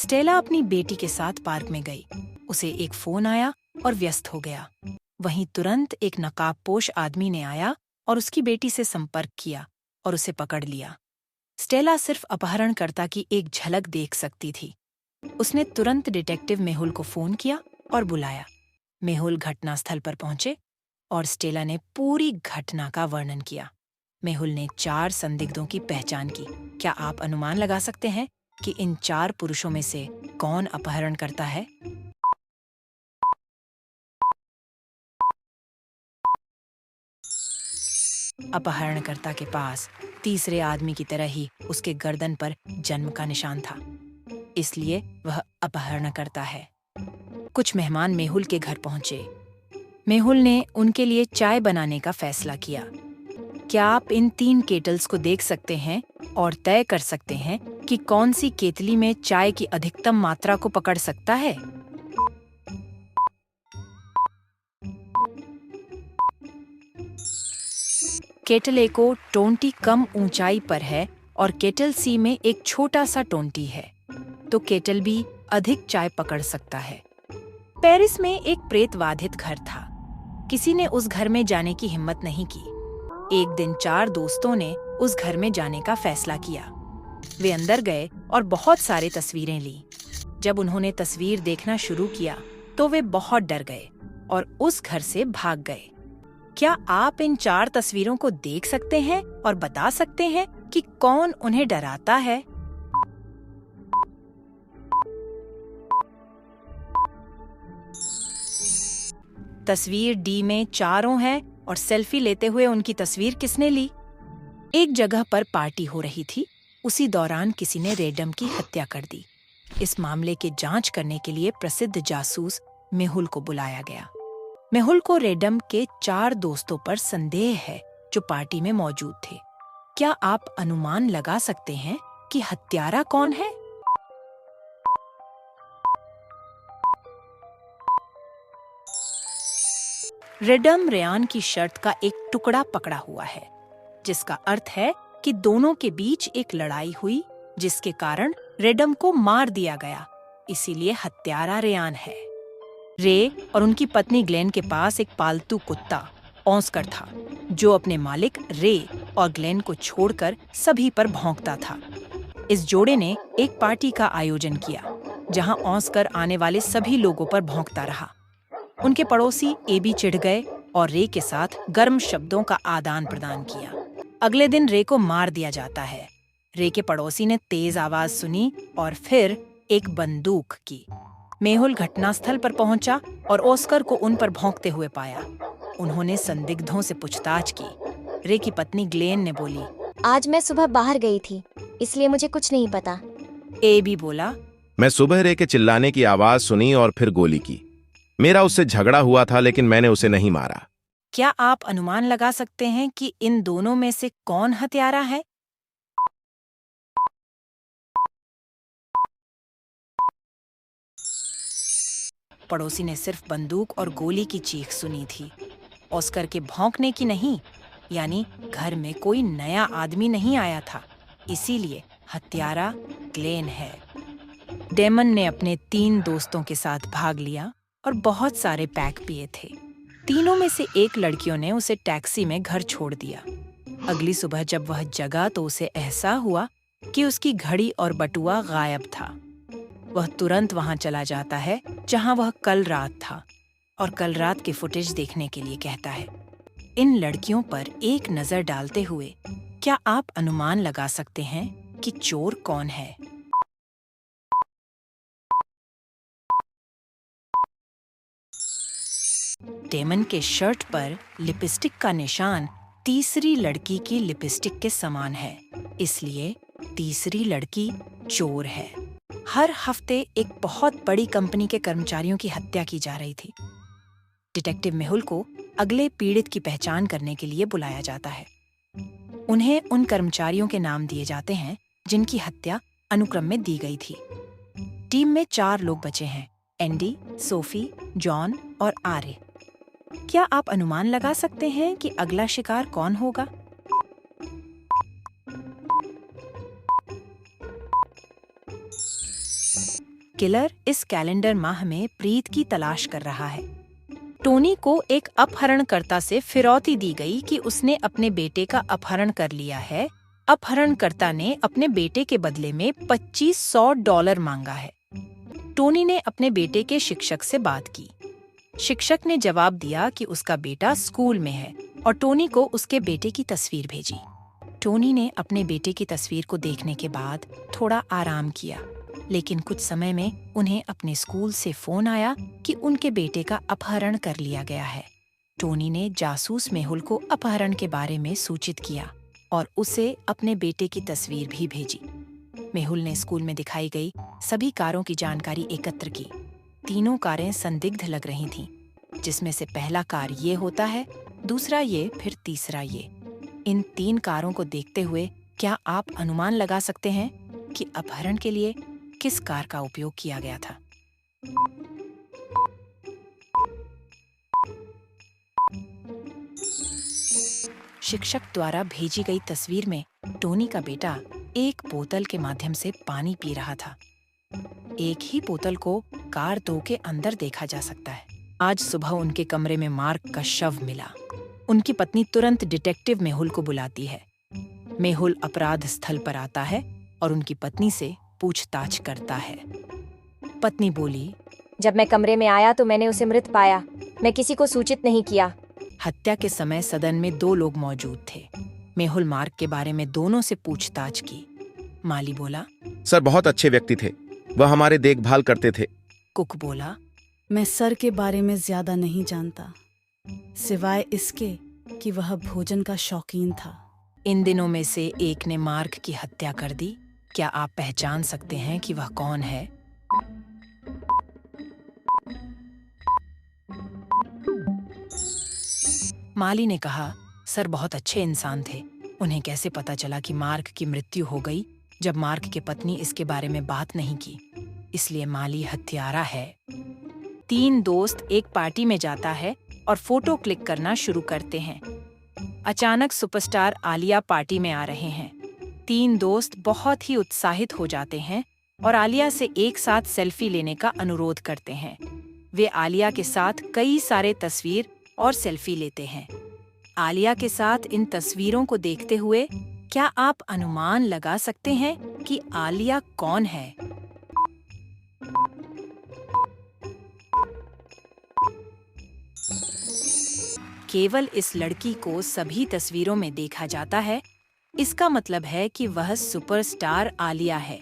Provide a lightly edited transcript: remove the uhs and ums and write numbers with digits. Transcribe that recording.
Stella अपनी बेटी के साथ पार्क में गई। उसे एक फोन आया और व्यस्त हो गया। वहीं तुरंत एक नकाबपोश आदमी ने आया और उसकी बेटी से संपर्क किया और उसे पकड़ लिया। स्टेला सिर्फ अपहरणकर्ता की एक झलक देख सकती थी। उसने तुरंत डिटेक्टिव मेहुल को फोन किया और बुलाया। मेहुल घटनास्थल पर पहुंचे और स्टेला ने पूरी घटना का वर्णन किया। मेहुल ने 4 संदिग्धों की पहचान की। क्या आप अनुमान लगा सकते हैं कि इन 4 पुरुषों में से कौन अपहरण करता है? अपहरणकर्ता के पास तीसरे आदमी की तरह ही उसके गर्दन पर जन्म का निशान था, इसलिए वह अपहरणकर्ता है। कुछ मेहमान मेहुल के घर पहुंचे। मेहुल ने उनके लिए चाय बनाने का फैसला किया। क्या आप इन 3 केटल्स को देख सकते हैं और तय कर सकते हैं कि कौन सी केतली में चाय की अधिकतम मात्रा को पकड़ सकता है? केटल ए को टोंटी कम ऊंचाई पर है और केटल सी में एक छोटा सा टोंटी है, तो केटल बी अधिक चाय पकड़ सकता है। पेरिस में एक प्रेतबाधित घर था। किसी ने उस घर में जाने की हिम्मत नहीं की। एक दिन 4 दोस्तों ने उस घर में जाने का फैसला किया। वे अंदर गए और बहुत सारी तस्वीरें ली। जब उन्होंने तस्वीर देखना शुरू किया तो वे बहुत डर गए और उस घर से भाग गए। क्या आप इन 4 तस्वीरों को देख सकते हैं और बता सकते हैं कि कौन उन्हें डराता है? तस्वीर डी में चारों हैं और सेल्फी लेते हुए उनकी तस्वीर किसने ली? एक जगह पर पार्टी हो रही थी। उसी दौरान किसी ने रेडम की हत्या कर दी। इस मामले की जांच करने के लिए प्रसिद्ध जासूस मेहुल को बुलाया गया। मेहुल को रेडम के 4 दोस्तों पर संदेह है जो पार्टी में मौजूद थे। क्या आप अनुमान लगा सकते हैं कि हत्यारा कौन है? रेडम रेयान की शर्ट का एक टुकड़ा पकड़ा हुआ है, जिसका अर्थ है कि दोनों के बीच एक लड़ाई हुई जिसके कारण रेडम को मार दिया गया। इसीलिए हत्यारा रेयान है। रे और उनकी पत्नी ग्लेन के पास एक पालतू कुत्ता ऑस्कर था, जो अपने मालिक रे और ग्लेन को छोड़कर सभी पर भौंकता था। इस जोड़े ने एक पार्टी का आयोजन किया, जहां ऑस्कर आने वाले सभी लोगों पर भौंकता रहा। उनके पड़ोसी एबी चिढ़ गए और रे के साथ गर्म शब्दों का आदान प्रदान किया। अगले दिन रे को मार दिया जाता है। रे के पड़ोसी ने तेज आवाज सुनी और फिर एक बंदूक की। मेहुल घटनास्थल पर पहुंचा और ऑस्कर को उन पर भौंकते हुए पाया। उन्होंने संदिग्धों से पूछताछ की। रे की पत्नी ग्लेन ने बोली, आज मैं सुबह बाहर गई थी, इसलिए मुझे कुछ नहीं पता। एबी बोला, मैं सुबह रे के चिल्लाने की आवाज सुनी और फिर गोली की। मेरा उससे झगड़ा हुआ था, लेकिन मैंने उसे नहीं मारा। क्या आप अनुमान लगा सकते हैं कि इन दोनों में से कौन हत्यारा है? पड़ोसी ने सिर्फ बंदूक और गोली की चीख सुनी थी, ऑस्कर के भौंकने की नहीं। यानी घर में कोई नया आदमी नहीं आया था, इसीलिए हत्यारा ग्लेन है। डेमन ने अपने 3 दोस्तों के साथ भाग लिया और बहुत सारे पैक पिए थे। तीनों में से एक लड़कियों ने उसे टैक्सी में घर छोड़ दिया। अगली सुबह जब वह जगा तो उसे एहसास हुआ कि उसकी घड़ी और बटुआ गायब था। वह तुरंत वहां चला जाता है जहां वह कल रात था और कल रात की फुटेज देखने के लिए कहता है। इन लड़कियों पर एक नजर डालते हुए क्या आप अनुमान लगा सकते हैं कि चोर कौन है? डेमन के शर्ट पर लिपस्टिक का निशान तीसरी लड़की की लिपस्टिक के समान है, इसलिए तीसरी लड़की चोर है। हर हफ्ते एक बहुत बड़ी कंपनी के कर्मचारियों की हत्या की जा रही थी। डिटेक्टिव मेहुल को अगले पीड़ित की पहचान करने के लिए बुलाया जाता है। उन्हें उन कर्मचारियों के नाम दिए जाते हैं जिनकी हत्या अनुक्रम में दी गई थी। टीम में 4 लोग बचे हैं, एंडी, सोफी, जॉन और आर्य। क्या आप अनुमान लगा सकते हैं कि अगला शिकार कौन होगा? किलर इस कैलेंडर माह में प्रीत की तलाश कर रहा है। टोनी को एक अपहरणकर्ता से फिरौती दी गई कि उसने अपने बेटे का अपहरण कर लिया है। अपहरणकर्ता ने अपने बेटे के बदले में $2500 मांगा है। टोनी ने अपने बेटे के शिक्षक से बात की। शिक्षक ने जवाब दिया कि उसका बेटा स्कूल में है और टोनी को उसके बेटे की तस्वीर भेजी। टोनी ने अपने बेटे की तस्वीर को देखने के बाद थोड़ा आराम किया, लेकिन कुछ समय में उन्हें अपने स्कूल से फोन आया कि उनके बेटे का अपहरण कर लिया गया है। टोनी ने जासूस मेहुल को अपहरण के बारे में सूचित किया और उसे अपने बेटे की तस्वीर भी भेजी। मेहुल ने स्कूल में दिखाई गई सभी कारों की जानकारी एकत्र की। तीनों कारें संदिग्ध लग रही थीं, जिसमें से पहला कार ये होता है, दूसरा ये, फिर तीसरा ये। इन 3 कारों को देखते हुए क्या आप अनुमान लगा सकते हैं कि अपहरण के लिए किस कार का उपयोग किया गया था? शिक्षक द्वारा भेजी गई तस्वीर में टोनी का बेटा एक बोतल के माध्यम से पानी पी रहा था। एक ही बोतल को कार 2 के अंदर देखा जा सकता है। आज सुबह उनके कमरे में मार्क का शव मिला। उनकी पत्नी तुरंत डिटेक्टिव मेहुल को बुलाती है। मेहुल अपराध स्थल पर आता है और उनकी पत्नी से पूछताछ करता है। पत्नी बोली, जब मैं कमरे में आया तो मैंने उसे मृत पाया। मैं किसी को सूचित नहीं किया। हत्या के समय सदन में 2 लोग मौजूद थे। मेहुल मार्क के बारे में दोनों से पूछताछ की। माली बोला, सर बहुत अच्छे व्यक्ति थे, वह हमारे देखभाल करते थे। कुक बोला, मैं सर के बारे में ज्यादा नहीं जानता, सिवाय इसके कि वह भोजन का शौकीन था। इन दिनों में से एक ने मार्क की हत्या कर दी। क्या आप पहचान सकते हैं कि वह कौन है? माली ने कहा, सर बहुत अच्छे इंसान थे। उन्हें कैसे पता चला कि मार्क की मृत्यु हो गई जब मार्क की पत्नी इसके बारे में बात नहीं की? इसलिए माली हत्यारा है। 3 दोस्त एक पार्टी में जाता है और फोटो क्लिक करना शुरू करते हैं। अचानक सुपरस्टार आलिया पार्टी में आ रहे हैं। 3 दोस्त बहुत ही उत्साहित हो जाते हैं और आलिया से एक साथ सेल्फी लेने का अनुरोध करते हैं। वे आलिया के साथ कई सारे तस्वीर और सेल्फी लेते हैं। आलिया के साथ इन तस्वीरों को देखते हुए क्या आप अनुमान लगा सकते हैं कि आलिया कौन है? केवल इस लड़की को सभी तस्वीरों में देखा जाता है। इसका मतलब है कि वह सुपरस्टार आलिया है।